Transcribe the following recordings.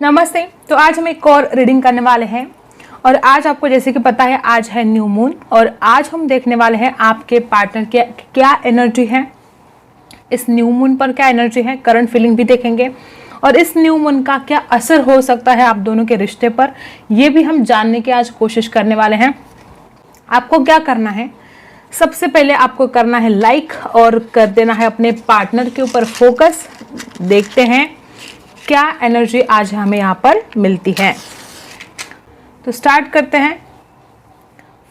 नमस्ते। तो आज हम एक और रीडिंग करने वाले हैं और आज आपको जैसे कि पता है आज है न्यू मून और आज हम देखने वाले हैं आपके पार्टनर के क्या एनर्जी है, इस न्यू मून पर क्या एनर्जी है, करंट फीलिंग भी देखेंगे और इस न्यू मून का क्या असर हो सकता है आप दोनों के रिश्ते पर, ये भी हम जानने की आज कोशिश करने वाले हैं। आपको क्या करना है, सबसे पहले आपको करना है लाइक और कर देना है अपने पार्टनर के ऊपर फोकस। देखते हैं क्या एनर्जी आज हमें यहाँ पर मिलती है। तो स्टार्ट करते हैं।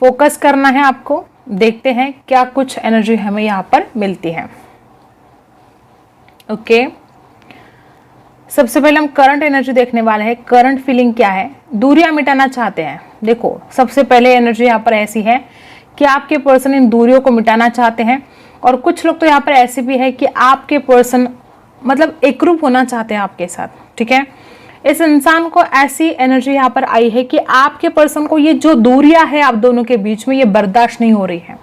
फोकस करना है आपको, देखते हैं क्या कुछ एनर्जी हमें यहाँ पर मिलती है। ओके, सबसे पहले हम करंट एनर्जी देखने वाले हैं। करंट फीलिंग क्या है, दूरियां मिटाना चाहते हैं। देखो सबसे पहले एनर्जी यहाँ पर ऐसी है कि आपके पर्सन इन दूरियों को मिटाना चाहते हैं और कुछ लोग तो यहाँ पर ऐसे भी है कि आपके पर्सन मतलब एकरूप होना चाहते हैं आपके साथ। ठीक है, इस इंसान को ऐसी एनर्जी यहाँ पर आई है कि आपके पर्सन को ये जो दूरियां है आप दोनों के बीच में ये बर्दाश्त नहीं हो रही है।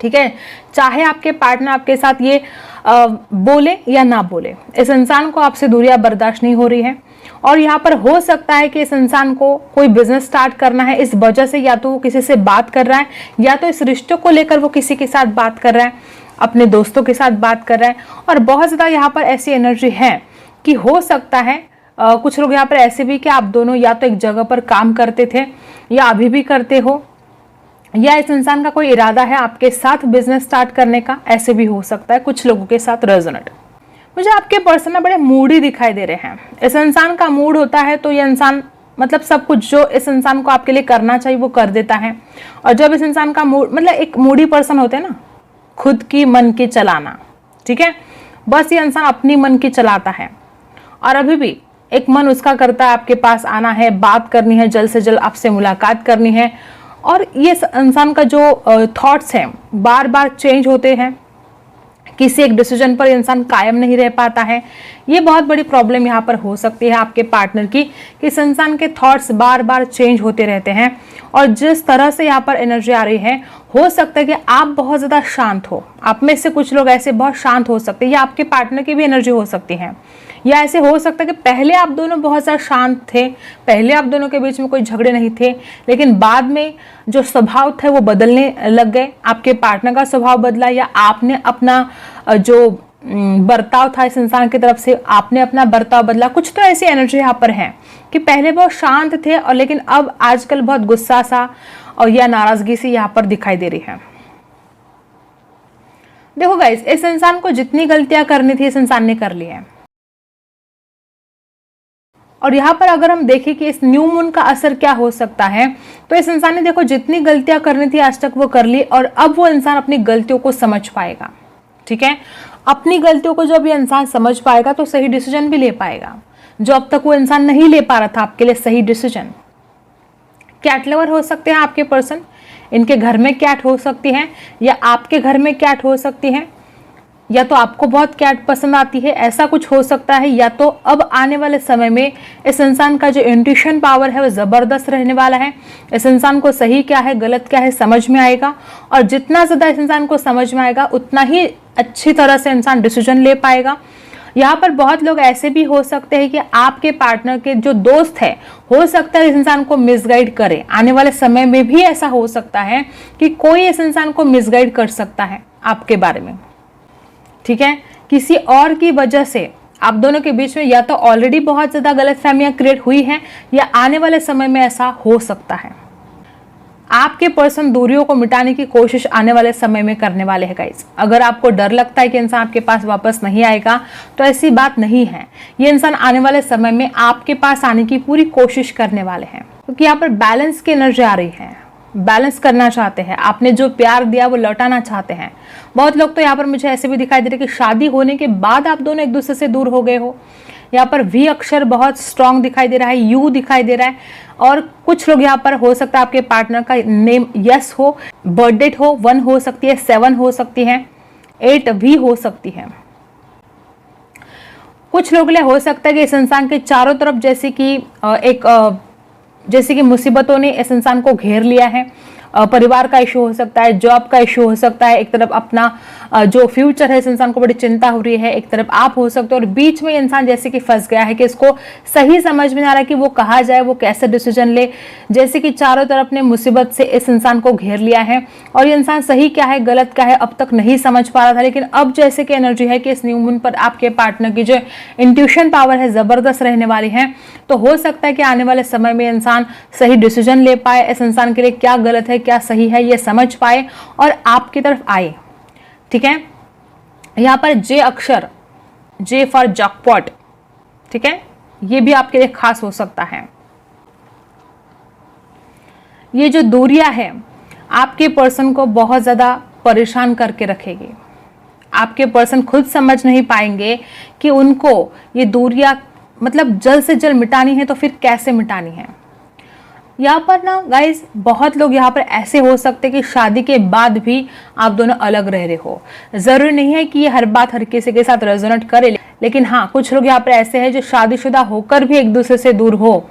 ठीक है, चाहे आपके पार्टनर आपके साथ ये बोले या ना बोले, इस इंसान को आपसे दूरियां बर्दाश्त नहीं हो रही है। और यहाँ पर हो सकता है कि इस इंसान को कोई बिजनेस स्टार्ट करना है, इस वजह से या तो वो किसी से बात कर रहा है या तो इस रिश्ते को लेकर वो किसी के साथ बात कर रहा है, अपने दोस्तों के साथ बात कर रहा है। और बहुत ज़्यादा यहाँ पर ऐसी एनर्जी है कि हो सकता है कुछ लोग यहाँ पर ऐसे भी कि आप दोनों या तो एक जगह पर काम करते थे या अभी भी करते हो, या इस इंसान का कोई इरादा है आपके साथ बिजनेस स्टार्ट करने का, ऐसे भी हो सकता है कुछ लोगों के साथ रेजोनेट। मुझे आपके पर्सन ना बड़े मूडी दिखाई दे रहे हैं। इस इंसान का मूड होता है तो ये इंसान मतलब सब कुछ जो इस इंसान को आपके लिए करना चाहिए वो कर देता है। और जब इस इंसान का मूड मतलब एक मूडी पर्सन होते हैं ना, खुद की मन की चलाना, ठीक है, बस ये इंसान अपनी मन की चलाता है और अभी भी एक मन उसका करता है आपके पास आना है, बात करनी है, जल्द से जल्द आपसे मुलाकात करनी है। और ये इंसान का जो थॉट्स हैं बार बार चेंज होते हैं, किसी एक डिसीजन पर इंसान कायम नहीं रह पाता है। ये बहुत बड़ी प्रॉब्लम यहाँ पर हो सकती है आपके पार्टनर की कि इस इंसान के थॉट्स बार बार चेंज होते रहते हैं। और जिस तरह से यहाँ पर एनर्जी आ रही है, हो सकता है कि आप बहुत ज़्यादा शांत हो, आप में से कुछ लोग ऐसे बहुत शांत हो सकते हैं, या आपके पार्टनर की भी एनर्जी हो सकती है, या ऐसे हो सकता है कि पहले आप दोनों बहुत ज़्यादा शांत थे, पहले आप दोनों के बीच में कोई झगड़े नहीं थे, लेकिन बाद में जो स्वभाव थे वो बदलने लग गए, आपके पार्टनर का स्वभाव बदला या आपने अपना जो बर्ताव था इस इंसान की तरफ से आपने अपना बर्ताव बदला। कुछ तो ऐसी एनर्जी यहाँ पर है कि पहले बहुत शांत थे और लेकिन अब आजकल बहुत गुस्सा सा और या नाराजगी सी यहाँ पर दिखाई दे रही है। देखो गाइस, इस इंसान को जितनी गलतियां करनी थी इस इंसान ने कर ली है। और यहाँ पर अगर हम देखें कि इस न्यू मून का असर क्या हो सकता है, तो इस इंसान ने देखो जितनी गलतियां करनी थी आज तक वो कर ली और अब वो इंसान अपनी गलतियों को समझ पाएगा। ठीक है, अपनी गलतियों को जब ये इंसान समझ पाएगा तो सही डिसीजन भी ले पाएगा, जो अब तक वो इंसान नहीं ले पा रहा था आपके लिए सही डिसीजन। कैट लवर हो सकते हैं आपके पर्सन, इनके घर में कैट हो सकती है या आपके घर में कैट हो सकती है, या तो आपको बहुत कैट पसंद आती है, ऐसा कुछ हो सकता है। या तो अब आने वाले समय में इस इंसान का जो इंट्यूशन पावर है वो ज़बरदस्त रहने वाला है। इस इंसान को सही क्या है गलत क्या है समझ में आएगा और जितना ज़्यादा इस इंसान को समझ में आएगा उतना ही अच्छी तरह से इंसान डिसीजन ले पाएगा। यहाँ पर बहुत लोग ऐसे भी हो सकते हैं कि आपके पार्टनर के जो दोस्त है हो सकता है इस इंसान को मिसगाइड करे। आने वाले समय में भी ऐसा हो सकता है कि कोई इस इंसान को मिसगाइड कर सकता है आपके बारे में। ठीक है, किसी और की वजह से आप दोनों के बीच में या तो ऑलरेडी बहुत ज़्यादा गलतफहमियां क्रिएट हुई हैं या आने वाले समय में ऐसा हो सकता है। आपके पर्सन दूरियों को मिटाने की कोशिश आने वाले समय में करने वाले हैं गाइस। अगर आपको डर लगता है कि इंसान आपके पास वापस नहीं आएगा तो ऐसी बात नहीं है। ये इंसान आने वाले समय में आपके पास आने की पूरी कोशिश करने वाले हैं, क्योंकि यहाँ पर बैलेंस की एनर्जी आ रही है। बैलेंस करना चाहते हैं, आपने जो प्यार दिया वो लौटाना चाहते हैं। बहुत लोग तो यहाँ पर मुझे ऐसे भी दिखाई दे रहे कि शादी होने के बाद आप दोनों एक दूसरे से दूर हो गए हो। यहाँ पर वी अक्षर बहुत स्ट्रांग दिखाई दे रहा है, यू दिखाई दे रहा है। और कुछ लोग यहाँ पर हो सकता है आपके पार्टनर का नेम यस हो, बर्थ डेट हो 1 हो सकती है, 7 हो सकती है, 8 भी हो सकती है। कुछ लोग लिए हो सकता है कि इस इंसान के चारों तरफ जैसे कि मुसीबतों ने इस इंसान को घेर लिया है परिवार का इशू हो सकता है, जॉब का इशू हो सकता है, एक तरफ अपना जो फ्यूचर है इस इंसान को बड़ी चिंता हो रही है, एक तरफ आप हो सकते हो, और बीच में इंसान जैसे कि फंस गया है कि इसको सही समझ में नहीं आ रहा कि वो कहाँ जाए, वो कैसे डिसीजन ले। जैसे कि चारों तरफ ने मुसीबत से इस इंसान को घेर लिया है और ये इंसान सही क्या है गलत क्या है अब तक नहीं समझ पा रहा था, लेकिन अब जैसे कि एनर्जी है कि इस न्यू मून पर आपके पार्टनर की जो इंट्यूशन पावर है जबरदस्त रहने वाली है। तो हो सकता है कि आने वाले समय में इंसान सही डिसीजन ले पाए, इस इंसान के लिए क्या गलत है क्या सही है ये समझ पाए और आपकी तरफ आए। ठीक है, यहाँ पर जे अक्षर, जे फॉर जॉकपॉट, ठीक है, ये भी आपके लिए खास हो सकता है। ये जो दूरियां है आपके पर्सन को बहुत ज्यादा परेशान करके रखेगी। आपके पर्सन खुद समझ नहीं पाएंगे कि उनको ये दूरियां मतलब जल्द से जल्द मिटानी है तो फिर कैसे मिटानी है। यहाँ पर ना गाइज बहुत लोग यहाँ पर ऐसे हो सकते हैं कि शादी के बाद भी आप दोनों अलग रह रहे हो। जरूरी नहीं है कि ये हर बात हर किसी के साथ रेजोनेट करे, लेकिन हाँ कुछ लोग यहाँ पर ऐसे हैं जो शादीशुदा होकर भी एक दूसरे से दूर हो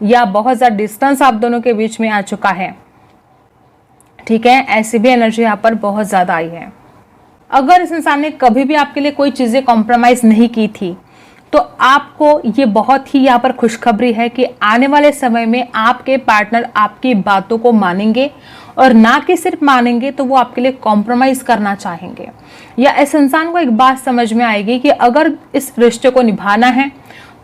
या बहुत ज्यादा डिस्टेंस आप दोनों के बीच में आ चुका है। ठीक है, ऐसी भी एनर्जी यहाँ पर बहुत ज्यादा आई है। अगर इस इंसान ने कभी भी आपके लिए कोई चीजें कॉम्प्रोमाइज नहीं की थी तो आपको ये बहुत ही यहाँ पर खुशखबरी है कि आने वाले समय में आपके पार्टनर आपकी बातों को मानेंगे और ना कि सिर्फ मानेंगे तो वो आपके लिए कॉम्प्रोमाइज करना चाहेंगे। या इस इंसान को एक बात समझ में आएगी कि अगर इस रिश्ते को निभाना है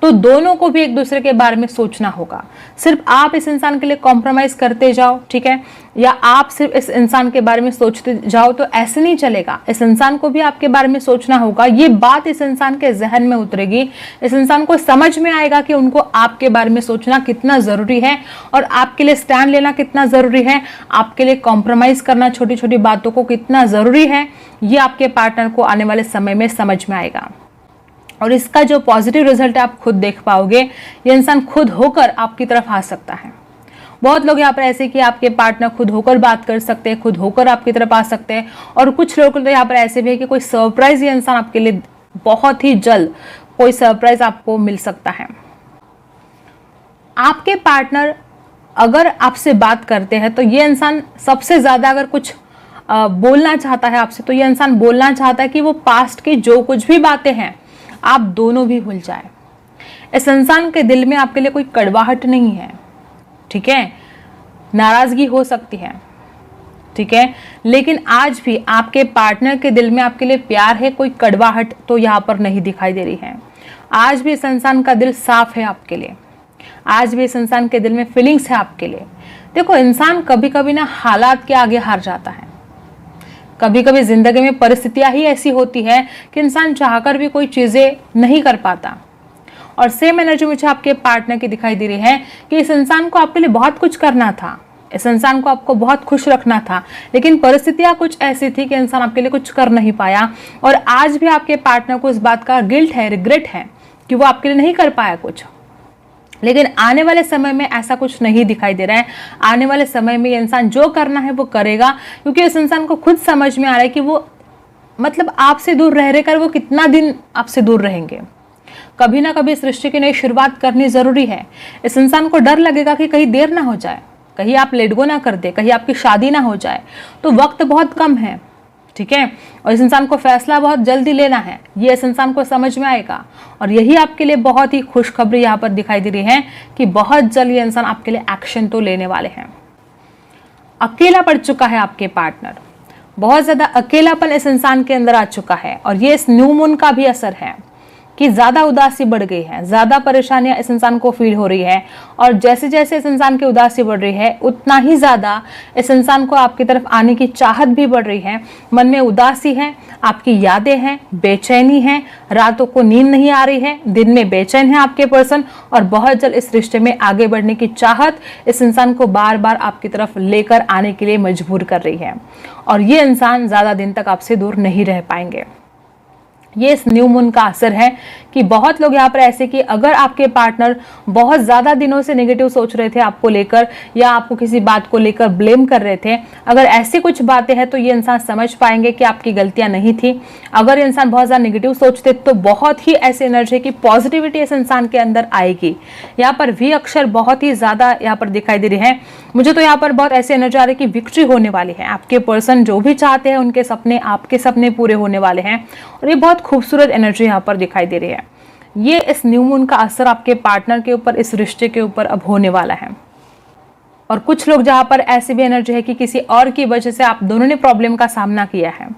तो दोनों को भी एक दूसरे के बारे में सोचना होगा। सिर्फ आप इस इंसान के लिए कॉम्प्रोमाइज करते जाओ, ठीक है, या आप सिर्फ इस इंसान के बारे में सोचते जाओ तो ऐसे नहीं चलेगा। इस इंसान को भी आपके बारे में सोचना होगा। ये बात इस इंसान के जहन में उतरेगी, इस इंसान को समझ में आएगा कि उनको आपके बारे में सोचना कितना जरूरी है और आपके लिए स्टैंड लेना कितना जरूरी है, आपके लिए कॉम्प्रोमाइज करना छोटी छोटी बातों को कितना जरूरी है। ये आपके पार्टनर को आने वाले समय में समझ में आएगा और इसका जो पॉजिटिव रिजल्ट है आप खुद देख पाओगे। ये इंसान खुद होकर आपकी तरफ आ सकता है। बहुत लोग यहाँ पर ऐसे कि आपके पार्टनर खुद होकर बात कर सकते हैं, खुद होकर आपकी तरफ आ सकते हैं, और कुछ लोग तो यहाँ पर ऐसे भी है कि कोई सरप्राइज ये इंसान आपके लिए बहुत ही जल्द कोई सरप्राइज आपको मिल सकता है। आपके पार्टनर अगर आपसे बात करते हैं तो ये इंसान सबसे ज्यादा अगर कुछ बोलना चाहता है आपसे तो ये इंसान बोलना चाहता है कि वो पास्ट की जो कुछ भी बातें हैं आप दोनों भी भूल जाए। इस इंसान के दिल में आपके लिए कोई कड़वाहट नहीं है, ठीक है, नाराजगी हो सकती है, ठीक है, लेकिन आज भी आपके पार्टनर के दिल में आपके लिए प्यार है, कोई कड़वाहट तो यहाँ पर नहीं दिखाई दे रही है। आज भी इस इंसान का दिल साफ है आपके लिए, आज भी इस इंसान के दिल में फीलिंग्स है आपके लिए। देखो इंसान कभी कभी ना हालात के आगे हार जाता है, कभी कभी जिंदगी में परिस्थितियां ही ऐसी होती है कि इंसान चाहकर भी कोई चीजें नहीं कर पाता। और सेम एनर्जी मुझे आपके पार्टनर की दिखाई दे रही है कि इस इंसान को आपके लिए बहुत कुछ करना था, इस इंसान को आपको बहुत खुश रखना था, लेकिन परिस्थितियां कुछ ऐसी थी कि इंसान आपके लिए कुछ कर नहीं पाया। और आज भी आपके पार्टनर को इस बात का गिल्ट है, रिग्रेट है कि वो आपके लिए नहीं कर पाया कुछ। लेकिन आने वाले समय में ऐसा कुछ नहीं दिखाई दे रहा है। आने वाले समय में ये इंसान जो करना है वो करेगा, क्योंकि इस इंसान को खुद समझ में आ रहा है कि वो मतलब आपसे दूर रह रहकर वो कितना दिन आपसे दूर रहेंगे। कभी ना कभी इस रिश्ते की नई शुरुआत करनी जरूरी है। इस इंसान को डर लगेगा कि कहीं देर ना हो जाए, कहीं आप लेट गो ना कर दे, कहीं आपकी शादी ना हो जाए, तो वक्त बहुत कम है, ठीक है, और इस इंसान को फैसला बहुत जल्दी लेना है, ये इस इंसान को समझ में आएगा। और यही आपके लिए बहुत ही खुशखबरी यहाँ पर दिखाई दे रही है कि बहुत जल्द ये इंसान आपके लिए एक्शन तो लेने वाले हैं। अकेला पड़ चुका है आपके पार्टनर, बहुत ज्यादा अकेलापन इस इंसान के अंदर आ चुका है, और ये इस न्यू मून का भी असर है कि ज्यादा उदासी बढ़ गई है, ज्यादा परेशानियां इस इंसान को फील हो रही है। और जैसे जैसे इस इंसान की उदासी बढ़ रही है उतना ही ज्यादा इस इंसान को आपकी तरफ आने की चाहत भी बढ़ रही है। मन में उदासी है, आपकी यादें हैं, बेचैनी है, रातों को नींद नहीं आ रही है, दिन में बेचैन है आपके पर्सन, और बहुत जल्द इस रिश्ते में आगे बढ़ने की चाहत इस इंसान को बार बार आपकी तरफ लेकर आने के लिए मजबूर कर रही है। और ये इंसान ज्यादा दिन तक आपसे दूर नहीं रह पाएंगे। ये इस न्यू मून का असर है कि बहुत लोग यहाँ पर ऐसे कि अगर आपके पार्टनर बहुत ज़्यादा दिनों से नेगेटिव सोच रहे थे आपको लेकर या आपको किसी बात को लेकर ब्लेम कर रहे थे, अगर ऐसी कुछ बातें हैं तो ये इंसान समझ पाएंगे कि आपकी गलतियां नहीं थी। अगर इंसान बहुत ज़्यादा नेगेटिव सोचते तो बहुत ही ऐसी एनर्जी की पॉजिटिविटी इस इंसान के अंदर आएगी। यहाँ पर वी अक्षर बहुत ही ज़्यादा यहाँ पर दिखाई दे रही है। मुझे तो यहाँ पर बहुत ऐसी एनर्जी आ रही है कि विक्ट्री होने वाली है। आपके पर्सन जो भी चाहते हैं उनके सपने, आपके सपने पूरे होने वाले हैं और ये बहुत खूबसूरत एनर्जी यहाँ पर दिखाई दे रही है। ये इस न्यू मून का असर आपके पार्टनर के ऊपर, इस रिश्ते के ऊपर अब होने वाला है। और कुछ लोग जहाँ पर ऐसी भी एनर्जी है कि किसी और की वजह से आप दोनों ने प्रॉब्लम का सामना किया है,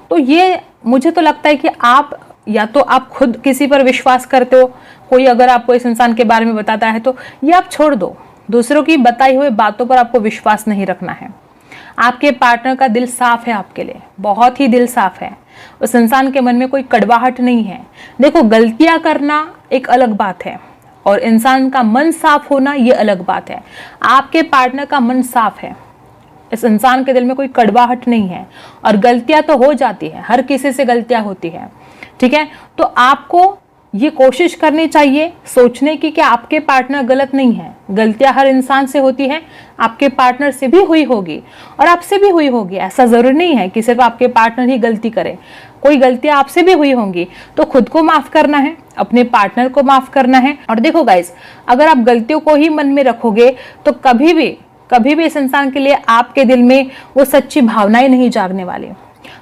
तो ये मुझे तो लगता है कि आप या तो आप खुद किसी पर विश्वास करते हो, कोई अगर आपको इस इंसान के बारे में बताता है तो ये आप छोड़ दो। दूसरों की बताई हुई बातों पर आपको विश्वास नहीं रखना है। आपके पार्टनर का दिल साफ है आपके लिए, बहुत ही दिल साफ है। उस इंसान के मन में कोई कड़वाहट नहीं है। देखो, गलतियां करना एक अलग बात है और इंसान का मन साफ होना ये अलग बात है। आपके पार्टनर का मन साफ है, इस इंसान के दिल में कोई कड़वाहट नहीं है। और गलतियां तो हो जाती है, हर किसी से गलतियां होती है, ठीक है। तो आपको ये कोशिश करनी चाहिए सोचने की कि आपके पार्टनर गलत नहीं है। गलतियां हर इंसान से होती है, आपके पार्टनर से भी हुई होगी और आपसे भी हुई होगी। ऐसा जरूरी नहीं है कि सिर्फ आपके पार्टनर ही गलती करे, कोई गलतियां आपसे भी हुई होंगी। तो खुद को माफ करना है, अपने पार्टनर को माफ करना है। और देखो गाइस, अगर आप गलतियों को ही मन में रखोगे तो कभी भी इस इंसान के लिए आपके दिल में वो सच्ची भावनाएं नहीं जागने वाली।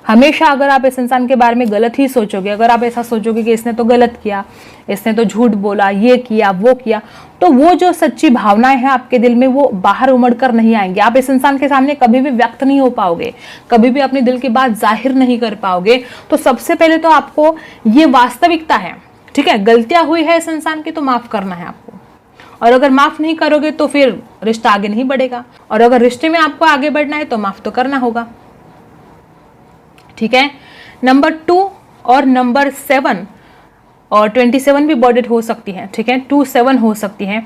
हमेशा अगर आप इस इंसान के बारे में गलत ही सोचोगे, अगर आप ऐसा सोचोगे कि इसने तो गलत किया, इसने तो झूठ बोला, ये किया वो किया, तो वो जो सच्ची भावनाएं हैं आपके दिल में वो बाहर उमड़ कर नहीं आएंगी। आप इस इंसान के सामने कभी भी व्यक्त नहीं हो पाओगे, कभी भी अपने दिल की बात जाहिर नहीं कर पाओगे। तो सबसे पहले तो आपको ये वास्तविकता है, ठीक है, गलतियां हुई है इस इंसान की तो माफ करना है आपको। और अगर माफ नहीं करोगे तो फिर रिश्ता आगे नहीं बढ़ेगा। और अगर रिश्ते में आपको आगे बढ़ना है तो माफ तो करना होगा, ठीक है। नंबर 2 और नंबर 7 और 27 भी बॉर्डेड हो सकती है, ठीक है। 27 हो सकती है,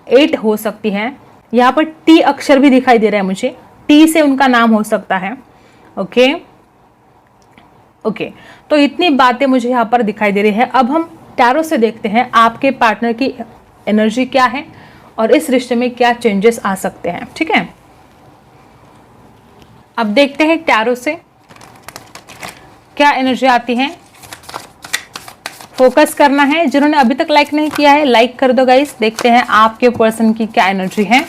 8 हो सकती है। यहाँ पर टी अक्षर भी दिखाई दे रहा है मुझे, टी से उनका नाम हो सकता है। ओके, तो इतनी बातें मुझे यहाँ पर दिखाई दे रही है। अब हम टैरो से देखते हैं आपके पार्टनर की एनर्जी क्या है और इस रिश्ते में क्या चेंजेस आ सकते हैं, ठीक है। अब देखते हैं टैरो से क्या एनर्जी आती है। फोकस करना है, जिन्होंने अभी तक लाइक नहीं किया है लाइक कर दो गाइस। देखते हैं आपके पर्सन की क्या एनर्जी है।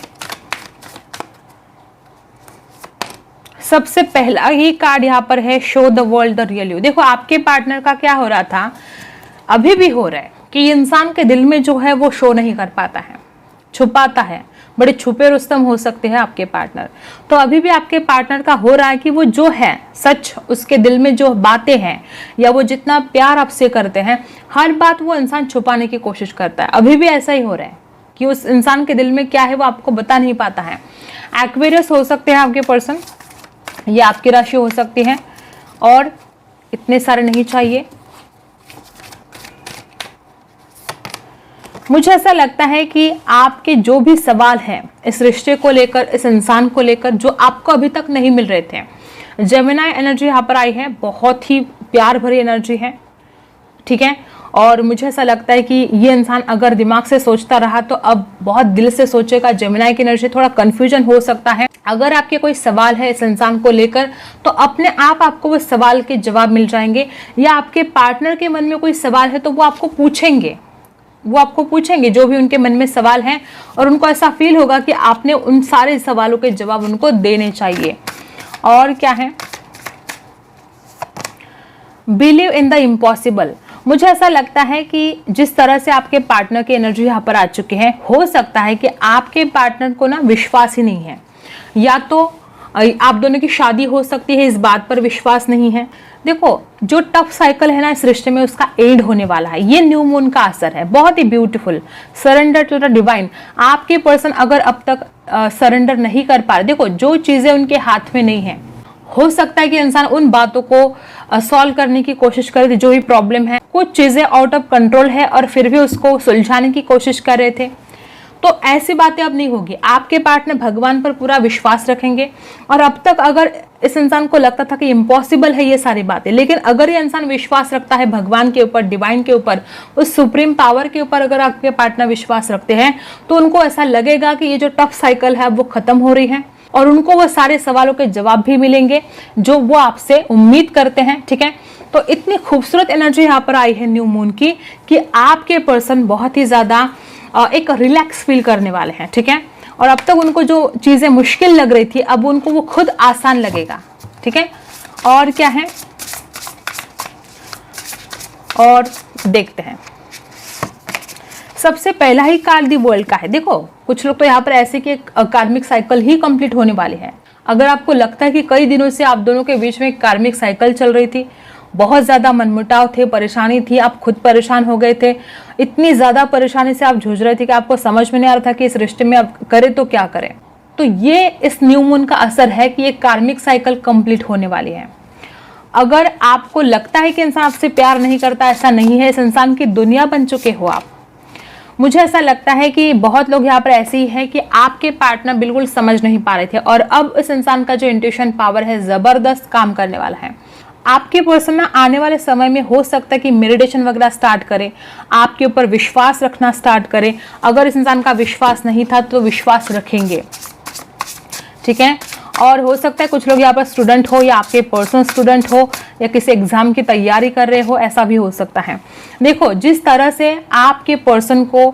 सबसे पहला ही कार्ड यहाँ पर है show the world the real you. देखो, आपके पार्टनर का क्या हो रहा था, अभी भी हो रहा है कि इंसान के दिल में जो है वो शो नहीं कर पाता है, छुपाता है। बड़े छुपे रुस्तम हो सकते हैं आपके पार्टनर। तो अभी भी आपके पार्टनर का हो रहा है कि वो जो है सच, उसके दिल में जो बातें हैं या वो जितना प्यार आपसे करते हैं, हर बात वो इंसान छुपाने की कोशिश करता है। अभी भी ऐसा ही हो रहा है कि उस इंसान के दिल में क्या है वो आपको बता नहीं पाता है। एक्वेरियस हो सकते हैं आपके पर्सन, ये आपकी राशि हो सकती है और इतने सारे नहीं चाहिए। मुझे ऐसा लगता है कि आपके जो भी सवाल हैं इस रिश्ते को लेकर, इस इंसान को लेकर, जो आपको अभी तक नहीं मिल रहे थे, जेमिनाई एनर्जी यहाँ पर आई है, बहुत ही प्यार भरी एनर्जी है, ठीक है। और मुझे ऐसा लगता है कि ये इंसान अगर दिमाग से सोचता रहा तो अब बहुत दिल से सोचेगा। जेमिनाई की एनर्जी, थोड़ा कंफ्यूजन हो सकता है। अगर आपके कोई सवाल है इस इंसान को लेकर तो अपने आप आपको वो सवाल के जवाब मिल जाएंगे, या आपके पार्टनर के मन में कोई सवाल है तो वो आपको पूछेंगे जो भी उनके मन में सवाल हैं, और उनको ऐसा फील होगा कि आपने उन सारे सवालों के जवाब उनको देने चाहिए। और क्या है, बिलीव इन द इम्पॉसिबल। मुझे ऐसा लगता है कि जिस तरह से आपके पार्टनर की एनर्जी यहाँ पर आ चुकी है, हो सकता है कि आपके पार्टनर को ना विश्वास ही नहीं है, या तो आप दोनों की शादी हो सकती है, इस बात पर विश्वास नहीं है। देखो, जो टफ साइकिल है ना इस रिश्ते में, उसका एंड होने वाला है। ये न्यू मून का असर है, बहुत ही beautiful. Surrender to the divine. आपके पर्सन अगर अब तक सरेंडर नहीं कर पा रहे, देखो जो चीजें उनके हाथ में नहीं है, हो सकता है कि इंसान उन बातों को सॉल्व करने की कोशिश करे, जो भी प्रॉब्लम है, कुछ चीजें आउट ऑफ कंट्रोल है और फिर भी उसको सुलझाने की कोशिश कर रहे थे। तो ऐसी बातें अब नहीं होगी। आपके पार्टनर भगवान पर पूरा विश्वास रखेंगे। और अब तक अगर इस इंसान को लगता था कि इम्पॉसिबल है ये सारी बातें, लेकिन अगर ये इंसान विश्वास रखता है भगवान के ऊपर, डिवाइन के ऊपर, उस सुप्रीम पावर के ऊपर अगर आपके पार्टनर विश्वास रखते हैं, तो उनको ऐसा लगेगा कि ये जो टफ साइकिल है वो खत्म हो रही है और उनको वो सारे सवालों के जवाब भी मिलेंगे जो वो आपसे उम्मीद करते हैं। ठीक है, तो इतनी खूबसूरत एनर्जी यहाँ पर आई है न्यू मून की कि आपके पर्सन बहुत ही ज्यादा एक रिलैक्स फील करने वाले हैं। ठीक है, और अब तक उनको जो चीजें मुश्किल लग रही थी, अब उनको वो खुद आसान लगेगा। ठीक है, और क्या है और देखते हैं। सबसे पहला ही कार्ड दी वर्ल्ड का है। देखो कुछ लोग तो यहाँ पर ऐसे कि कार्मिक साइकिल ही कंप्लीट होने वाली है। अगर आपको लगता है कि कई दिनों से आप दोनों के बीच में एक कार्मिक साइकिल चल रही थी, बहुत ज्यादा मनमुटाव थे, परेशानी थी, आप खुद परेशान हो गए थे, इतनी ज्यादा परेशानी से आप जूझ रहे थे कि आपको समझ में नहीं आ रहा था कि इस रिश्ते में आप करें तो क्या करें, तो ये इस न्यू मून का असर है कि ये कार्मिक साइकिल कंप्लीट होने वाली है। अगर आपको लगता है कि इंसान आपसे प्यार नहीं करता, ऐसा नहीं है। इस इंसान की दुनिया बन चुके हो आप। मुझे ऐसा लगता है कि बहुत लोग यहाँ पर ऐसे ही है कि आपके पार्टनर बिल्कुल समझ नहीं पा रहे थे और अब इस इंसान का जो इंट्यूशन पावर है जबरदस्त काम करने वाला है। आपके पर्सन ना आने वाले समय में हो सकता है कि मेडिटेशन वगैरह स्टार्ट करे, आपके ऊपर विश्वास रखना स्टार्ट करे। अगर इस इंसान का विश्वास नहीं था तो विश्वास रखेंगे। ठीक है, और हो सकता है कुछ लोग यहाँ पर स्टूडेंट हो या आपके पर्सन स्टूडेंट हो या किसी एग्जाम की तैयारी कर रहे हो, ऐसा भी हो सकता है। देखो जिस तरह से आपके पर्सन को,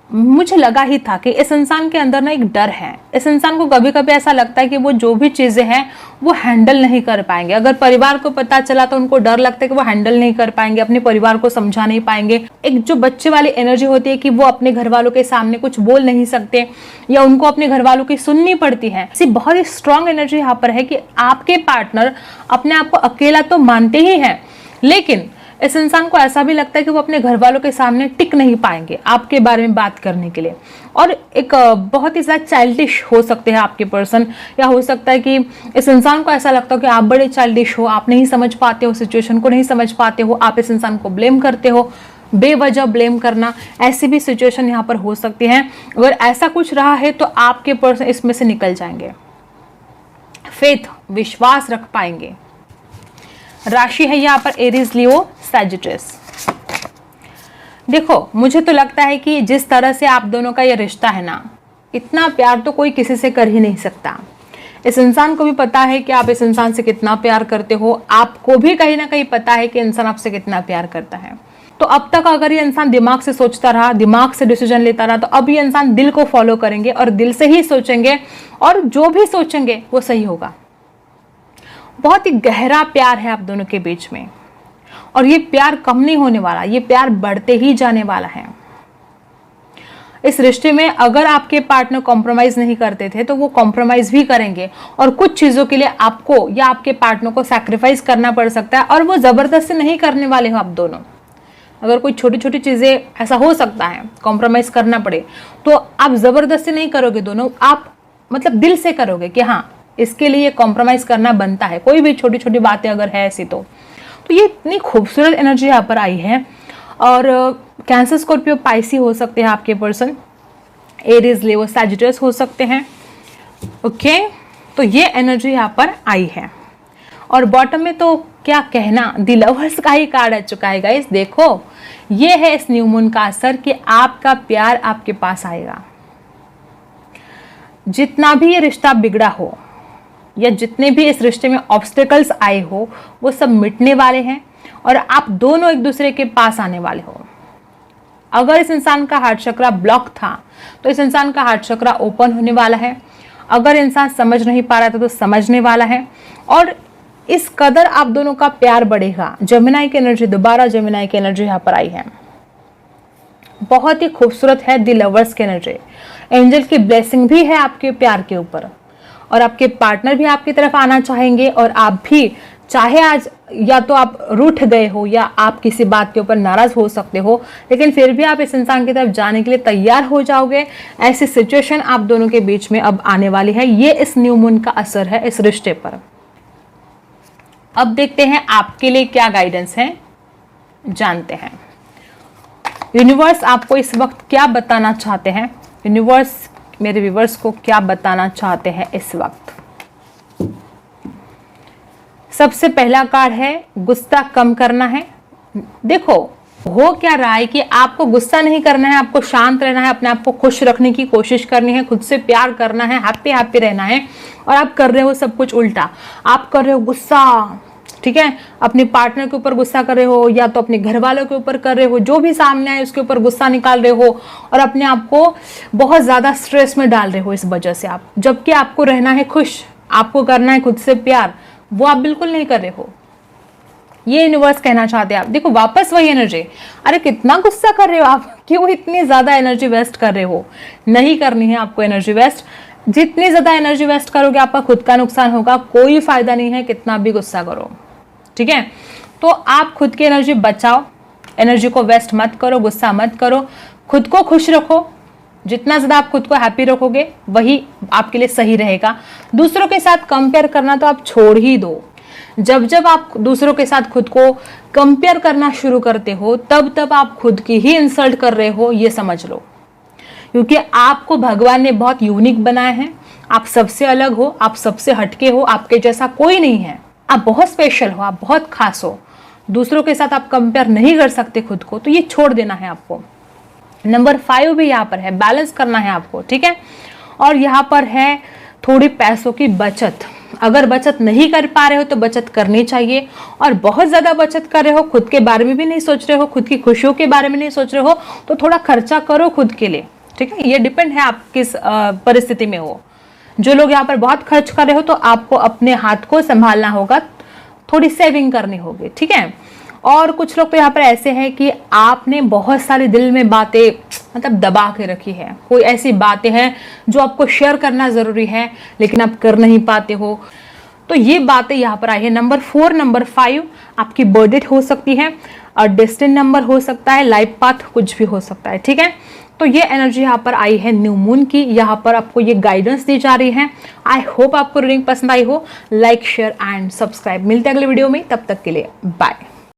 मुझे लगा ही था कि इस इंसान के अंदर ना एक डर है। इस इंसान को कभी कभी ऐसा लगता है कि वो जो भी चीजें हैं वो हैंडल नहीं कर पाएंगे। अगर परिवार को पता चला तो उनको डर लगता है कि वो हैंडल नहीं कर पाएंगे, अपने परिवार को समझा नहीं पाएंगे। एक जो बच्चे वाली एनर्जी होती है कि वो अपने घर वालों के सामने कुछ बोल नहीं सकते या उनको अपने घर वालों की सुननी पड़ती है। ऐसी बहुत ही स्ट्रांग एनर्जी यहाँ पर है कि आपके पार्टनर अपने आप को अकेला तो मानते ही है, लेकिन इस इंसान को ऐसा भी लगता है कि वो अपने घर वालों के सामने टिक नहीं पाएंगे आपके बारे में बात करने के लिए। और एक बहुत ही ज्यादा चाइल्डिश हो सकते हैं आपके पर्सन, या हो सकता है कि इस इंसान को ऐसा लगता हो कि आप बड़े चाइल्डिश हो, आप नहीं समझ पाते हो, सिचुएशन को नहीं समझ पाते हो, आप इस इंसान को ब्लेम करते हो, बेवजह ब्लेम करना, ऐसी भी सिचुएशन यहाँ पर हो सकती है। अगर ऐसा कुछ रहा है तो आपके पर्सन इसमें से निकल जाएंगे, फेथ, विश्वास रख पाएंगे। राशि है यहाँ पर एरीज, लियो, सैजिटस। देखो मुझे तो लगता है कि जिस तरह से आप दोनों का ये रिश्ता है ना, इतना प्यार तो कोई किसी से कर ही नहीं सकता। इस इंसान को भी पता है कि आप इस इंसान से कितना प्यार करते हो, आपको भी कहीं ना कहीं पता है कि इंसान आपसे कितना प्यार करता है। तो अब तक अगर ये इंसान दिमाग से सोचता रहा, दिमाग से डिसीजन लेता रहा, तो अब ये इंसान दिल को फॉलो करेंगे और दिल से ही सोचेंगे और जो भी सोचेंगे वो सही होगा। बहुत ही गहरा प्यार है आप दोनों के बीच में और ये प्यार कम नहीं होने वाला, ये प्यार बढ़ते ही जाने वाला है। इस रिश्ते में अगर आपके पार्टनर कॉम्प्रोमाइज नहीं करते थे तो वो कॉम्प्रोमाइज भी करेंगे और कुछ चीजों के लिए आपको या आपके पार्टनर को सैक्रिफाइस करना पड़ सकता है और वो जबरदस्ती नहीं करने वाले हो आप दोनों। अगर कोई छोटी छोटी चीजें ऐसा हो सकता है कॉम्प्रोमाइज करना पड़े तो आप जबरदस्ती नहीं करोगे दोनों, आप मतलब दिल से करोगे कि हाँ इसके लिए कॉम्प्रोमाइज करना बनता है। कोई भी छोटी छोटी बातें अगर है ऐसी तो ये इतनी खूबसूरत एनर्जी यहाँ पर आई है। और कैंसर, स्कॉर्पियो, पाइसी हो सकते हैं आपके पर्सन, एरीज, लियो, सैजिटस हो सकते हैं। ओके, तो ये एनर्जी यहाँ पर आई है। और बॉटम में तो क्या कहना, द लवर्स का ही कार्ड आ चुका है गाइस। देखो ये है इस न्यू मून का असर कि आपका प्यार आपके पास आएगा। जितना भी ये रिश्ता बिगड़ा हो या जितने भी इस रिश्ते में ऑब्स्टेकल्स आए हो वो सब मिटने वाले हैं और आप दोनों एक दूसरे के पास आने वाले हो। अगर इस इंसान का हार्ट चक्रा ब्लॉक था तो इस इंसान का हार्ट चक्रा ओपन होने वाला है। अगर इंसान समझ नहीं पा रहा था तो समझने वाला है और इस कदर आप दोनों का प्यार बढ़ेगा। जेमिनी की एनर्जी, दोबारा जेमिनी की एनर्जी यहाँ पर आई है। बहुत ही खूबसूरत है द लवर्स की एनर्जी। एंजल की ब्लेसिंग भी है आपके प्यार के ऊपर और आपके पार्टनर भी आपकी तरफ आना चाहेंगे और आप भी, चाहे आज या तो आप रूठ गए हो या आप किसी बात के ऊपर नाराज हो सकते हो, लेकिन फिर भी आप इस इंसान की तरफ जाने के लिए तैयार हो जाओगे। ऐसी सिचुएशन आप दोनों के बीच में अब आने वाली है। ये इस न्यू मून का असर है इस रिश्ते पर। अब देखते हैं आपके लिए क्या गाइडेंस है, जानते हैं यूनिवर्स आपको इस वक्त क्या बताना चाहते हैं यूनिवर्स मेरे व्यूवर्स को क्या बताना चाहते हैं इस वक्त। सबसे पहला कार्ड है गुस्सा कम करना है। देखो हो क्या रहा है कि आपको गुस्सा नहीं करना है, आपको शांत रहना है, अपने आप को खुश रखने की कोशिश करनी है, खुद से प्यार करना है, हैप्पी हैप्पी रहना है, और आप कर रहे हो सब कुछ उल्टा। आप कर रहे हो गुस्सा, ठीक है, अपने पार्टनर के ऊपर गुस्सा कर रहे हो या तो अपने घर वालों के ऊपर कर रहे हो, जो भी सामने आए उसके ऊपर गुस्सा निकाल रहे हो और अपने आप को बहुत ज्यादा स्ट्रेस में डाल रहे हो इस वजह से आप, जबकि आपको रहना है खुश, आपको करना है खुद से प्यार, वो आप बिल्कुल नहीं कर रहे हो। ये यूनिवर्स कहना चाहते हैं आप। देखो वापस वही एनर्जी, अरे कितना गुस्सा कर रहे हो आप, क्यों इतनी ज्यादा एनर्जी वेस्ट कर रहे हो? नहीं करनी है आपको एनर्जी वेस्ट। जितनी ज्यादा एनर्जी वेस्ट करोगे आपका खुद का नुकसान होगा, कोई फायदा नहीं है कितना भी गुस्सा करो, ठीक है। तो आप खुद की एनर्जी बचाओ, एनर्जी को वेस्ट मत करो, गुस्सा मत करो, खुद को खुश रखो। जितना ज्यादा आप खुद को हैप्पी रखोगे वही आपके लिए सही रहेगा। दूसरों के साथ कंपेयर करना तो आप छोड़ ही दो। जब जब आप दूसरों के साथ खुद को कंपेयर करना शुरू करते हो तब तब आप खुद की ही इंसल्ट कर रहे हो, ये समझ लो। क्योंकि आपको भगवान ने बहुत यूनिक बनाया है, आप सबसे अलग हो, आप सबसे हटके हो, आपके जैसा कोई नहीं है, आप बहुत स्पेशल हो, आप बहुत खास हो। दूसरों के साथ आप कंपेयर नहीं कर सकते खुद को, तो ये छोड़ देना है आपको। नंबर 5 भी यहाँ पर है, बैलेंस करना है आपको, ठीक है। और यहाँ पर है थोड़ी पैसों की बचत। अगर बचत नहीं कर पा रहे हो तो बचत करनी चाहिए, और बहुत ज्यादा बचत कर रहे हो, खुद के बारे में भी नहीं सोच रहे हो, खुद की खुशियों के बारे में नहीं सोच रहे हो, तो थोड़ा खर्चा करो खुद के लिए, ठीक है। ये डिपेंड है आप किस परिस्थिति में हो। जो लोग यहाँ पर बहुत खर्च कर रहे हो तो आपको अपने हाथ को संभालना होगा, थोड़ी सेविंग करनी होगी, ठीक है। और कुछ लोग तो यहाँ पर ऐसे हैं कि आपने बहुत सारी दिल में बातें मतलब दबा के रखी है, कोई ऐसी बातें हैं जो आपको शेयर करना जरूरी है लेकिन आप कर नहीं पाते हो, तो ये बातें यहाँ पर आई है। नंबर 4, नंबर 5 आपकी बर्थ हो सकती है, और डेस्टिनी नंबर हो सकता है, लाइफ पाथ कुछ भी हो सकता है, ठीक है। तो ये एनर्जी यहाँ पर आई है न्यू मून की, यहाँ पर आपको ये गाइडेंस दी जा रही है। आई होप आपको रीडिंग पसंद आई हो। Like share and subscribe. मिलते हैं अगले वीडियो में, तब तक के लिए बाय।